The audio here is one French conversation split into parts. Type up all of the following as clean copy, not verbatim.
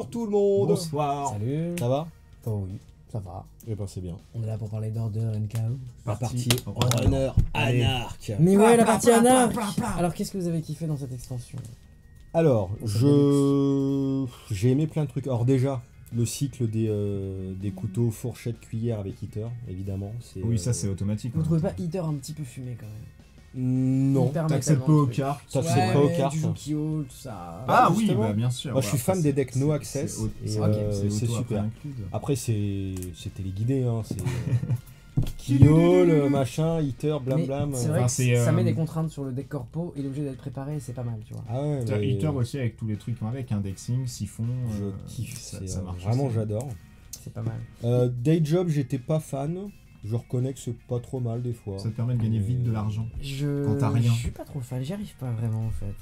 Bonjour tout le monde. Bonsoir. Salut. Ça va? Oh oui, ça va. Eh ben c'est bien. On est là pour parler d'Order and Chaos. La partie Runner. Runner Anarch. Mais ouais, la partie Anarch. Alors qu'est-ce que vous avez kiffé dans cette extension? Alors, j'ai aimé plein de trucs. Alors déjà, le cycle des couteaux, fourchettes, cuillères avec Hitter, évidemment. Oui, ça c'est automatique. Vous trouvez pas Hitter un petit peu fumé quand même? Non. Hyper T'acceptes pas métalement, aux truc. cartes. T'acceptes Ouais, pas aux mais cartes. Tu joues Kyo, tout ça. Ah oui, justement. bah bien sûr. Moi, je suis fan des decks no c'est- access. c'est Et, ok, c'est auto super. inclus. Après, c'est téléguidé. Hein. C'est Kyo, le machin, Hitter, blam Mais blam. c'est vrai Enfin, que c'est, ça met des contraintes sur le deck corpo, il est obligé d'être préparé, c'est pas mal, tu vois. Ah ouais, T'as mais Hitter aussi avec tous les trucs avec indexing, siphon. je kiffe. ça C'est marche vraiment, aussi. j'adore. C'est pas mal. Dayjob, j'étais pas fan. Je reconnais que c'est pas trop mal des fois. Ça te permet de gagner vite de l'argent. Quand t'as Je rien. suis pas trop fan, j'y arrive pas vraiment en fait.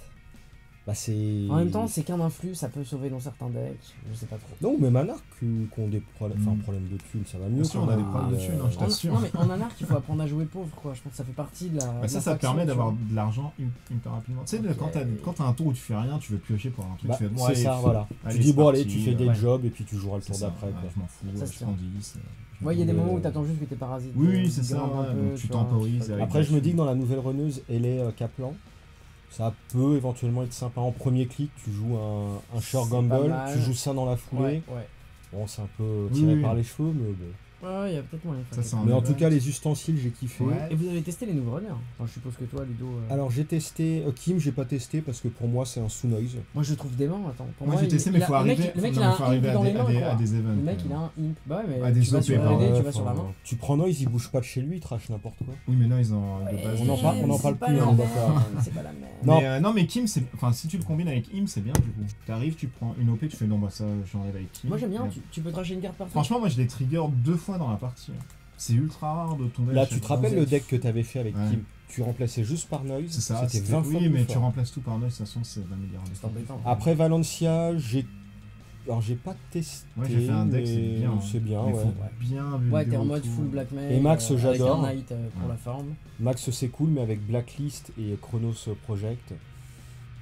Bah c'est. En même temps, c'est qu'un influx, ça peut sauver dans certains decks, je sais pas trop. Non, mais Anarch qui ont des problèmes, enfin Mm. problèmes de thunes, ça va mieux. Bien sûr, quand on a même, des problèmes de mais, thunes, hein, je t'assure. Non mais en Anarch, il faut apprendre à jouer pauvre quoi, je pense que ça fait partie de la... Bah de ça la te faction, permet tu d'avoir vois. de l'argent hyper rapidement. Tu sais, Ok. quand t'as un tour où tu fais rien, tu veux piocher pour un truc. Bah, tu fais, bon, c'est allez, ça, voilà. allez, Tu dis c'est bon, parti, allez, tu fais des ouais. jobs et puis tu joueras le c'est tour ça, d'après. ouais, quoi. je m'en fous, Ça, c'est je bien. prends 10. Ouais, il y a des moments où Euh, t'attends juste que tes parasites. Oui, c'est ça, grimpent un ouais, peu, donc tu vois, temporises je sais pas. avec- Après, je me dis que dans la nouvelle runneuse, elle est Kaplan. Ça peut éventuellement être sympa. En premier clic, tu joues un short C'est pas gamble, mal. tu joues ça dans la foulée. Ouais, ouais. Bon, c'est un peu tiré Oui. par les cheveux, mais bon. Ouais, il y a peut-être moyen de faire Ça, ça. c'est un Mais en event. tout cas, les ustensiles, j'ai kiffé. Ouais. Et vous avez testé les nouveaux runners? Enfin, je suppose que toi, Ludo... Alors, j'ai testé. Kim, j'ai pas testé parce que pour moi, c'est un sous-noise. Moi, je le trouve dément, attends. Pour Moi j'ai il- testé, il mais a- faut le mec, arriver le mec, non, il a mais un faut imp arriver dans les mains, à quoi. des events. Le mec, il a un imp. Bah ouais, mais À des tu vas OP, sur pardon. LD, tu Ouais, vas sur la enfin, main. Tu prends noise, il bouge pas de chez lui, il trash n'importe quoi. Oui, mais non, ils ont de Ouais, base. on en parle- on en c'est parle pas plus, la on est même, d'accord. C'est pas la même. Non. Non, mais Kim, c'est. Enfin, si tu le combines avec Im, c'est bien du coup. T'arrives, tu prends une OP, tu fais non, bah ça, j'enlève avec Kim. Moi, j'aime bien, Mais- tu peux tracher une carte partout. Franchement, moi je l'ai trigger 2 fois dans la partie. C'est ultra rare de tomber. Là, à tu chaque te fois. rappelles le deck que t'avais fait avec Ouais. Kim? Tu remplaçais juste par noise. C'est ça, C'était 20 fois Oui, plus mais fort. tu remplaces tout par noise, de toute façon, c'est 20 milliards. C'est embêtant. Après Valencia, alors j'ai pas testé. Ouais, j'ai fait un deck, c'est mais bien. hein. C'est bien, Mais ouais. faut bien builder Ouais, t'es en mode autour. full blackmail. Et Max, j'adore. Avec un knight pour Ouais. la forme. Max, c'est cool, mais avec Blacklist et Chronos Project,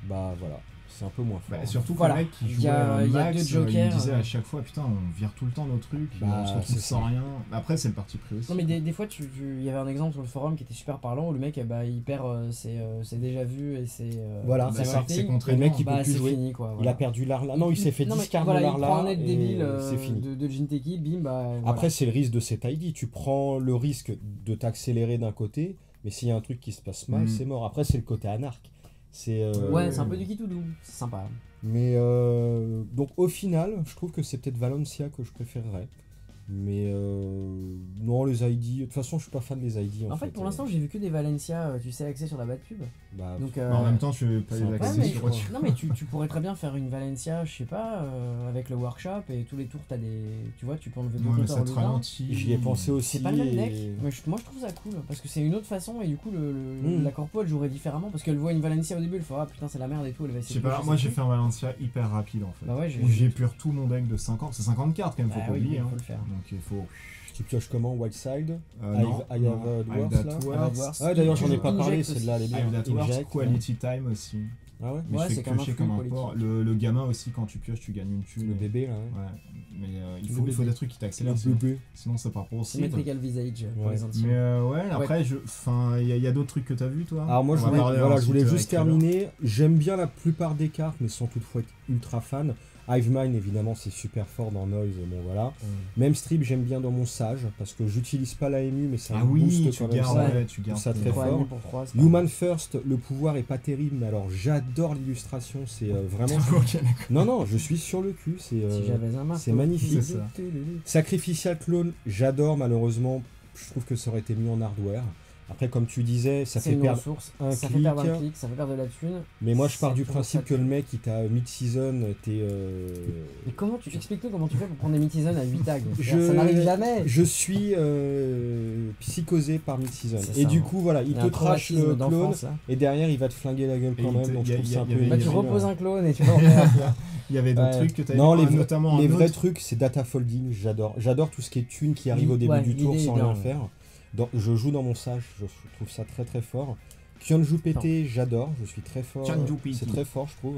bah voilà, c'est un peu moins fort. Bah, surtout que Voilà. le mec qui Il y jouait a- il y a Max, deux il jokers, me disait ouais. à chaque fois, putain, on vire tout le temps nos trucs, Bah, on se retrouve c'est sans ça. rien. Après, c'est le parti pris aussi. Non mais des fois il y avait un exemple sur le forum qui était super parlant où le mec bah, il perd c'est déjà vu et c'est Voilà, Bah, c'est ça. c'est contre Le mec, il bah peut plus c'est jouer. fini quoi. Il Voilà. a perdu l'Arla. Non, il s'est fait Non, mais discard voilà, de il prend l'Arla. un net débile c'est fini. de Jinteki, bim bah voilà. Après, c'est le risque de cet ID. Tu prends le risque de t'accélérer d'un côté, mais s'il y a un truc qui se passe mal, Mm. c'est mort. Après, c'est le côté anarque. Ouais, c'est un peu du Kitoudou, c'est sympa. Mais donc au final, je trouve que c'est peut-être Valencia que je préférerais. Mais non, les ID. De toute façon, je suis pas fan des ID. En fait pour l'instant j'ai vu que des Valencia, tu sais, axés sur la bad pub. bah, Donc Mais en même temps, tu veux pas c'est les un peu ouais, accéder mais, sur autre chose. non mais tu pourrais très bien faire une Valencia, je sais pas, avec le workshop et tous les tours t'as des, tu vois, tu peux enlever deux Ouais, mais compteurs ça te Luna. ralentit. j'y ai pensé aussi. C'est pas le même deck. et- Moi je trouve ça cool parce que c'est une autre façon et du coup Mm. la corpo elle jouerait différemment parce qu'elle voit une Valencia au début, elle fait ah putain c'est la merde et tout, elle va Je essayer sais de pas, piocher moi ses j'ai trucs. fait un Valencia hyper rapide en fait. Bah ouais, Où j'ai pur tout mon deck de 50. C'est 50 cartes quand même, faut Bah pas oui, oublier. il Hein. faut le faire. Donc il faut. Tu pioches comment? Wildside? Non, I have a Dwarfs, I've là got I've Words. got Words. Ah, d'ailleurs, j'en ai Inject pas parlé, aussi. celle-là, elle est bien. I've got Words, Inject, Quality Time aussi. Ah ouais? Mais Ouais, je c'est fais quand même piocher un comme un flux porc. politique. Le gamin aussi, quand tu pioches, tu gagnes une thune. Le bébé, là. Ouais. Ouais, mais il Le faut bébé. des trucs qui t'accélèrent. Le bébé. Sinon, ça part pas aussi. Symmetrical Visage pour Ouais. les intimes. Mais ouais, après, il y a d'autres trucs que t'as vu toi. Alors moi, On je va voulais, parler voilà, je ensuite voulais avec juste Trevor. terminer. J'aime bien la plupart des cartes, mais sans toutefois être ultra fan. Hivemind, évidemment, c'est super fort dans Noise, bon voilà. Même Strip, j'aime bien dans mon Sage, parce que j'utilise pas la MU, mais ça Ah me oui, booste tu quand même gardes, ça. ouais, tu gardes. ça ton- très Trois fort. amis pour trois, c'est pas Human First, le pouvoir est pas terrible, mais alors j'adore l'illustration, c'est vraiment... Ok, d'accord. Non, je suis sur le cul, c'est... mal. Si j'avais un marteau. c'est magnifique. C'est ça. Sacrificial Clone, j'adore, malheureusement, je trouve que ça aurait été mieux en hardware. Après, comme tu disais, ça C'est fait une perdre ressource, un ça fait clic. perdre un clic, ça fait perdre de la thune. Mais moi, je pars C'est du pour principe ça que le mec, il t'a mid-season, t'es... Mais comment tu expliques-nous comment tu fais pour prendre des mid-season à 8 tags Je- Ça n'arrive jamais. Je suis psychosé par mid-season. C'est Et ça, du hein. coup, voilà, il y a te un trash le traumatisme clone, d'enfance, là. et derrière, il va te flinguer la gueule Et quand il même, te- donc je y a- trouve y ça a- un y peu... avait- Bah tu énervant. reposes un clone et tu vas en faire. Il y avait Ouais. d'autres trucs que t'avais Non, vu, les vrais- notamment Les un vrais autre. trucs, c'est data folding, j'adore. J'adore tout ce qui est thune qui arrive au début Ouais, du tour l'idée est sans bien, rien ouais. faire. Je joue dans mon Sage, je trouve ça très très fort. Kyonju PT, j'adore, je suis très fort. Kyonju PT. C'est très fort, je trouve.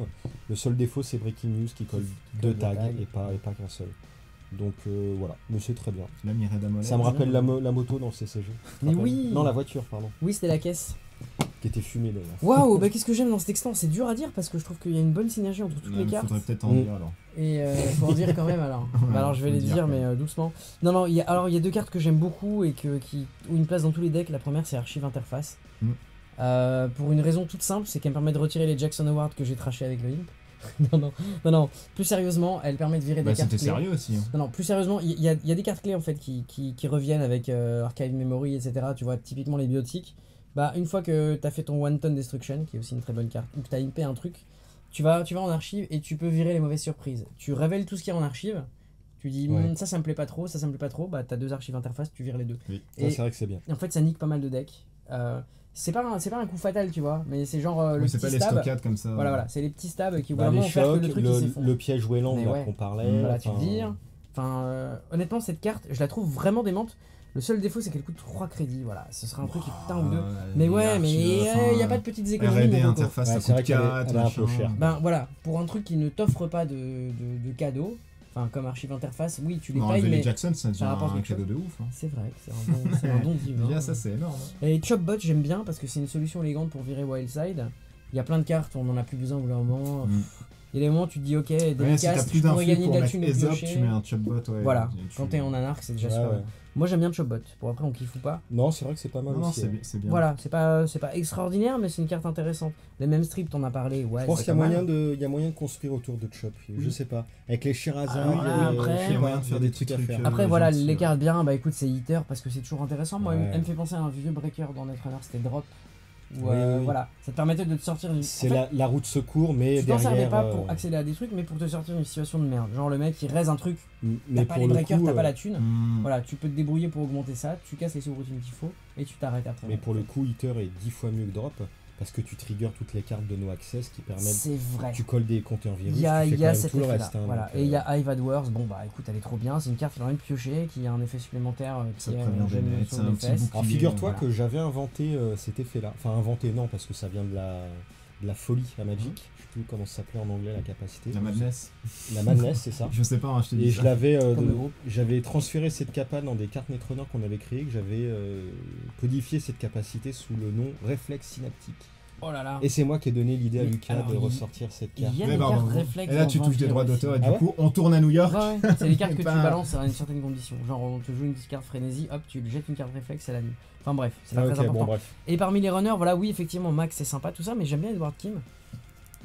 Le seul défaut, c'est Breaking News qui colle 2 tags et pas qu'un seul. Donc voilà, mais c'est très bien. La Mirada Mollet. Ça me rappelle la moto dans le CCG. Mais oui. Non, la voiture, pardon. Oui, c'était la caisse. Qui était fumée d'ailleurs. Waouh, bah qu'est-ce que j'aime dans cet extant. C'est dur à dire parce que je trouve qu'il y a une bonne synergie entre toutes les cartes. Faudrait peut-être en dire alors. Et faut en dire quand même alors. Bah, alors je vais faut les le dire, dire quand mais doucement. Non, il y a 2 cartes que j'aime beaucoup et qui ont une place dans tous les decks. La première c'est Archive Interface. Pour une raison toute simple, c'est qu'elle me permet de retirer les Jackson Awards que j'ai trashés avec le Imp. non, plus sérieusement, elle permet de virer des cartes clés. C'était sérieux aussi. Non, plus sérieusement, il y a des cartes clés en fait qui reviennent avec Archive Memory, etc. Tu vois, typiquement les biotiques. Bah, une fois que t'as fait ton One Ton Destruction, qui est aussi une très bonne carte, ou que t'as impé un truc, tu vas en archive et tu peux virer les mauvaises surprises. Tu révèles tout ce qu'il y a en archive, tu dis ça me plaît pas trop, ça me plaît pas trop, bah t'as 2 archives interface, tu vires les 2. Oui. Et c'est vrai que c'est bien. en fait, ça nique pas mal de decks. C'est pas un coup fatal, tu vois, mais c'est genre le c'est petit pas les stab. stockades comme ça. Voilà, c'est les petits stabs qui Bah, vraiment les faire que chocs, le truc il s'effondre. le piège wayland Mais ouais. qu'on parlait. Voilà, tu enfin, vires. Enfin, honnêtement, cette carte, je la trouve vraiment démente. Le seul défaut, c'est qu'elle coûte 3 crédits. Voilà, ce serait un truc qui coûte 1 ou 2. Mais ouais, mais il n'y a pas de petites économies. R&D mon coco. interface, Ouais, ça c'est vrai coûte qu'elle est- 4, elle est un peu machin. chère. Ben voilà, pour un truc qui ne t'offre pas de cadeaux, enfin comme archive interface, oui, tu les Non, payes, enlever mais les Jackson, ça devient rapporte un quelque cadeau de ouf. Hein. c'est vrai que c'est un don divin. Déjà, ça, c'est énorme. Et Chopbot, j'aime bien parce que c'est une solution élégante pour virer Wildside. Il y a plein de cartes, on en a plus besoin au bout d'un moment. Il y a des moments où tu te dis, ok, Ouais, si t'as dédicace, plus tu pourrais d'influx gagner pour de la mettre thune au Aesop, piocher. tu mets un Chopbot. Ouais, Voilà, et tu- quand t'es en anarque, c'est déjà Ouais, super. ouais. Moi j'aime bien Chopbot, pour après on kiffe ou pas. Non, c'est vrai que c'est pas mal Non, aussi. c'est bien. Voilà, c'est pas extraordinaire, mais c'est une carte intéressante. Les mêmes strips, t'en as parlé, ouais. Je pense c'est qu'il y a pas mal. moyen de construire autour de Chop. Je sais pas. Avec les Sherazade, Alors là, après, je sais il y a pas, moyen de faire des trucs à trucs, faire. Après voilà, gentil, les ouais. cartes bien, bah écoute, c'est Hitter parce que c'est toujours intéressant. Moi, Ouais. elle me fait penser à un vieux breaker dans Netrunner, c'était Drop. Où, Oui, oui. voilà, ça te permettait de te sortir d'une. C'est en fait, la route secours, mais tu t'en servais derrière. pas pour accéder à des trucs, mais pour te sortir d'une situation de merde. Genre le mec il raise un truc, Mais t'as pas pour les le breakers, coup, t'as pas la thune. Hmm. Voilà, tu peux te débrouiller pour augmenter ça, tu casses les sous-routines qu'il faut et tu t'arrêtes après. Mais pour le coup, Hitter est 10 fois mieux que Drop parce que tu triggers toutes les cartes de no access qui permettent. C'est vrai. Tu colles des compteurs virus. Il y a, tu fais il y a quand même cet tout le effet-là. reste. Hein, Voilà. donc, Et il y a Hive AdWords, bon bah écoute, elle est trop bien, c'est une carte qui permet de piocher, qui a un effet supplémentaire Ça qui est prévient des gêne nets, sur c'est un les petit fesses. bouc. Alors figure-toi Voilà. que j'avais inventé cet effet-là. Enfin inventé non parce que ça vient de la folie à Magic. Je sais plus comment ça s'appelait en anglais la capacité. La Madness. La Madness, c'est ça. Je sais pas, hein, je te dis Et ça. je l'avais, Comme le groupe. j'avais transféré cette capa dans des cartes Netrunner qu'on avait créées, que j'avais codifié cette capacité sous le nom réflexe synaptique. Oh là là. Et c'est moi qui ai donné l'idée à Mais Lucas alors, de il- ressortir cette Il carte. y a Ouais, des pardon. cartes réflexes. Et là, dans tu touches des Vampire droits aussi. d'auteur et Ah du ouais coup, on tourne à New York. Ouais, ouais, c'est les cartes que tu Bah. balances à une certaine condition. Genre, on te joue une petite carte frénésie, hop, tu jettes une carte réflexe, elle annule. Enfin bref, c'est pas Ah, très ok, important. bon bref. Et parmi les runners, voilà, oui, effectivement, Max c'est sympa, tout ça, mais j'aime bien Edward Kim.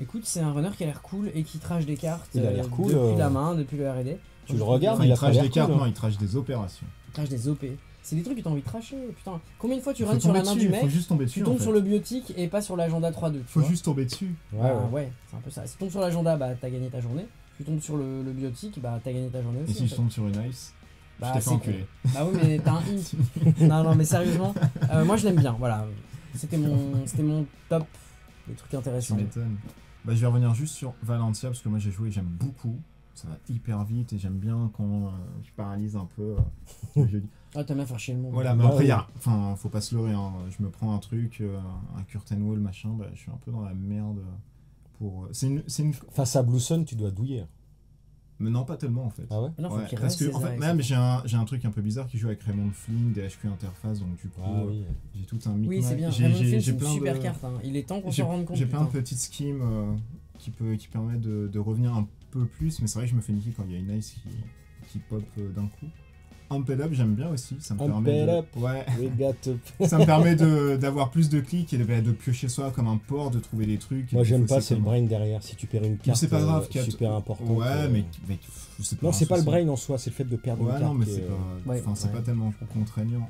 Écoute, c'est un runner qui a l'air cool et qui trash des cartes Il a l'air cool, depuis la main, depuis le R&D. Tu le regardes, Enfin, il il a pas trash l'air des cartes, cool, hein. non, il trash des opérations. Il trash des OP. C'est des trucs que t'as envie de trasher, putain. Combien de fois tu Faut runs sur la tomber main dessus, du mec, faut juste tomber tu dessus. tombes en fait. sur le biotique et pas sur l'agenda 3-2. tu Faut vois. juste tomber dessus. Ouais, Ah ouais. ouais, c'est un peu ça. Si tu tombes sur l'agenda, bah t'as gagné ta journée. Tu tombes sur le biotique, bah t'as gagné ta journée aussi. Et si en je fait. tombe sur une ice, Bah, je t'ai fait c'est enculer. Bah oui, mais t'as un hit. Non, mais sérieusement, moi je l'aime bien, voilà. C'était mon top des trucs Tu intéressants. m'étonnes. Bah, je vais revenir juste sur Valentia parce que moi j'ai joué, j'aime beaucoup. Ça va hyper vite et j'aime bien quand je paralyse un peu le jeu. Ah, t'aimes bien faire chier le monde. Voilà, mais Ah après, oui. enfin, faut pas se leurrer. Hein. Je me prends un truc, un curtain wall, machin, bah, je suis un peu dans la merde. Pour... C'est une. Face à Blue Sun, tu dois douiller. Mais non, pas tellement en fait. Ah ouais Mais non, faut Ouais, qu'il parce reste que en ses fait, airs, même etc. j'ai un truc un peu bizarre qui joue avec Raymond Flynn, des HQ interface, donc du coup, Ah oui. j'ai tout un Oui, micmac. c'est bien. J'ai- Raymond j'ai- Flynn, j'ai c'est une plein super de- carte. Hein. Il est temps qu'on J'ai s'en rende compte. j'ai plein de putain. petites schemes qui permettent de revenir un peu plus, mais c'est vrai que je me fais niquer quand il y a une ice qui pop d'un coup. Amped Up, j'aime bien aussi, ça me Amped permet de... Up. Ouais, We got to- ça me permet d'avoir plus de clics et de piocher soi comme un port, de trouver des trucs. et Moi de j'aime fausser pas, c'est le comme- brain derrière. Si tu perds une Mais carte c'est pas grave, super importante. Ouais, mais c'est pas Non, un c'est pas le souci. brain en soi, c'est le fait de perdre Ouais, une carte. non, mais qui c'est est, pas, Ouais, enfin, c'est ouais. pas tellement contraignant.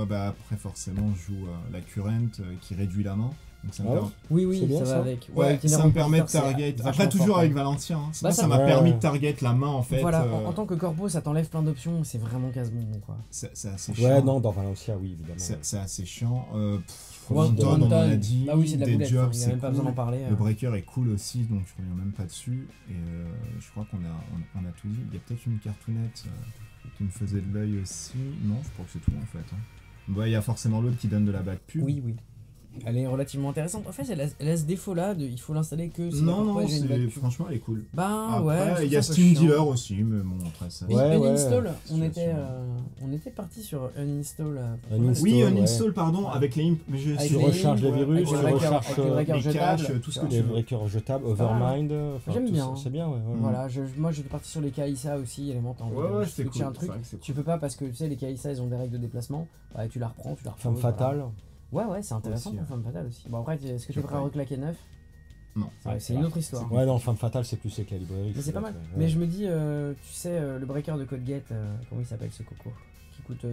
Bah, après, forcément, je joue la current qui réduit la main. Donc ça me Ah permet... ouais. Oui, oui, C'est bien, ça va ça. avec. Ouais, Itinéraire ça me permet de Computer, c'est target. vachement Après, toujours fort, avec quand même. Valentia. Hein. Bah, Ça m'a ouais, permis ouais. de target la main en fait. Voilà, en tant que corbeau, ça t'enlève plein d'options, c'est vraiment casse-bonbon quoi. C'est assez chiant. Ouais, non, dans Valencia, oui, évidemment. C'est assez chiant. One One Ton, on en a dit. Bah oui, c'est de la des boulette, jobs, il n'y a c'est même pas besoin cool. d'en parler. Le breaker est cool aussi, donc je reviens même pas dessus. Et je crois qu'on a tout dit. Il y a peut-être une cartoonette qui me faisait de l'œil aussi. Non, je crois que c'est tout en fait. Hein. Bah, il y a forcément l'autre qui donne de la back pub. Oui, oui. Elle est relativement intéressante. En fait, elle a ce défaut-là, il faut l'installer que si la Non, Corpo, non, j'ai une backue. franchement, elle est cool. Ben ouais, Après, je il y a trouve ça un peu Steam chiant. Dealer aussi, mais bon, après ça. Oui, Ouais, ouais. uninstall, Situation. on était parti sur uninstall. Uninstall. Oui, un ouais. install, pardon, avec les imp. Mais je Avec Tu les recharges les imps, virus, avec tu les breakers- recharges avec les breakers les jetables, caches, tout ce que tu tu les veux. breakers jetables, pas mal. Overmind. enfin, J'aime tout bien, ça, hein. C'est bien, ouais. Voilà, moi j'étais parti sur les Kaisa aussi, élémentaires. Ouais, c'était cool. Un truc. Tu peux pas parce que tu sais, les Kaisa ils ont des règles de déplacement. Ouais, tu la reprends, tu la reprends. Femme fatale. Ouais, c'est intéressant Aussi, pour Femme fatale aussi. Bon, après, est-ce que Je t'es prêt à crois. reclaquer neuf? Non. C'est une autre histoire. Ouais, non, Femme fatale, c'est plus avec la librairie. Mais c'est pas mal. Mais je me dis, tu sais, le breaker de CodeGate, comment il s'appelle ce coco qui coûte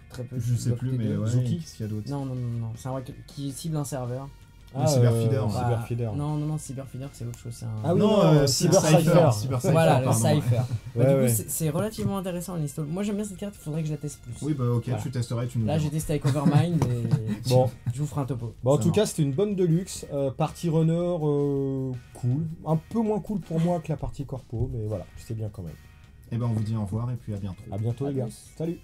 très peu. Je sais plus, mais ouais. Zuki. Qu'est-ce qu'il y a d'autre? Non, c'est un breaker qui cible un serveur. Le Cyberfeeder. Bah, Cyberfeeder. Non, Cyberfeeder, c'est autre chose. C'est un... Ah oui, Non, non, Cyber Cyber Cypher. Cypher. Cyber Cypher, Voilà, le pardon, ouais. Cypher. Ouais, Du coup, ouais. c'est relativement intéressant l'install. Moi, j'aime bien cette carte, il faudrait que je la teste plus. Oui, bah ok, Voilà. tu testeras et tu nous Là, diras. j'ai testé avec Overmind et Bon. je vous ferai un topo. Bon, en Ça tout marche. cas, c'était une bonne Deluxe. Partie runner, cool. Un peu moins cool pour moi que la partie corpo, mais voilà, c'était bien quand même. Et ben on vous dit au revoir et puis à bientôt. À bientôt, À les gars. plus. Salut!